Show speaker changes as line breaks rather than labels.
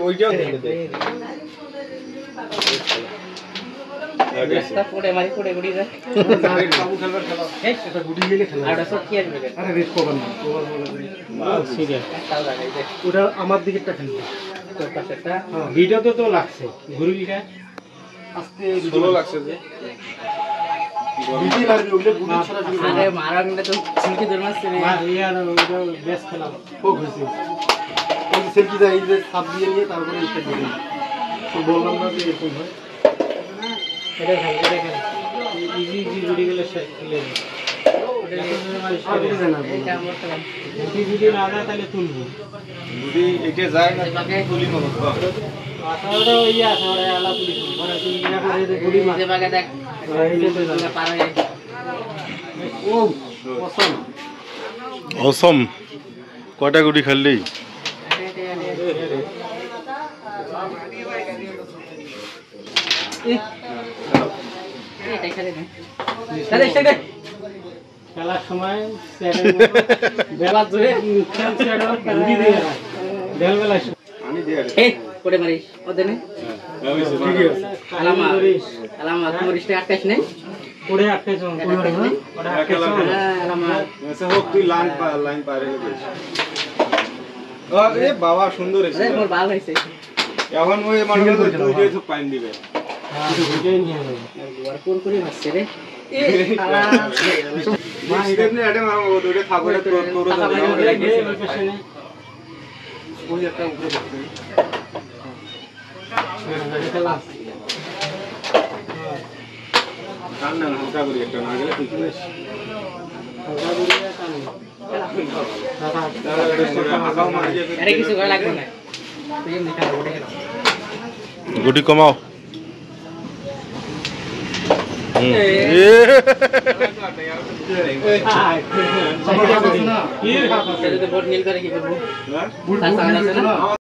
ওইটাও
রাস্তা পড়ে মারি পড়ে গুড়ি যায়
বাবু খেলবার খেলা এটা গুটি গেলে খেলা
আর সব কি আসবে
আরে রেড কভার না কভার বলে সিরিয়াস ওটা আমার দিকেরটা খেলবে
তোর পাশেরটা
ভিডিওতে তো লাগছে ঘুরিটা আজকে ভালো লাগছে যে গুটি মারবি ওগুলো গুটি ছড়া দিবি
আরে মারা গেলে তো ছিলকে ধরে মারছে রে
আর ইয়ার ওইটা বেশ খেলা খুব হয়েছে এই সেলফি দা এই যে সাপ দিয়ে নিয়ে তারপরে এটা দিবি তো বললাম না যে এরকম হয়
এটা খেল করে খেল
ইজি ইজি গুটি গেলে খেলে
এটা আমার খেলাম
গুটি যদি না যায় তাহলে তুলবো গুটি এটা যায় না তাকে তুলি মত আসলে ওই আসলে আলা তুলি পরে তুই ইয়া করে যে গুটি মার
যে বাগে দেখ
এই যে তো
পার হয়ে
ও অসম
অসম কয়টা গুটি খেললি
এটা খেলে না দাদা সেটা
খেলার সময় বেলা ধরে গুটি দিয়ে বেলা আমি দিয়ে
এই পড়ে মারিস ওদের নে আলামা আলামা তোমার ইস্টে আটকাইছ না
পড়ে আটকে যাও ওটা আটকে যাও
আলামা
ऐसे हो তুই লাইন পারে গেছিস আরে বাবা সুন্দর
আরে
এসে
মোর ভালো হইছে
এখন ওই মানুষ তুই যে তো পাইন দিবে
কিছু গুটি নিয়ে যাবে
আর কোন করে মারছে রে এ আলা
মা এমনি আড়ে মারো ওটা থাকলে তোর
ওই একটা উপরে খেলা
কান না হালকা করি একটা না গেলে ঠিক আছে
আরে কিছু করা লাগবে না তুই এমনি খেলা ওটা খেলা
গুটি কমাও
সেটা তো বোর্ড নীল করে কি করবো
হ্যাঁ
তার সামনে আছে না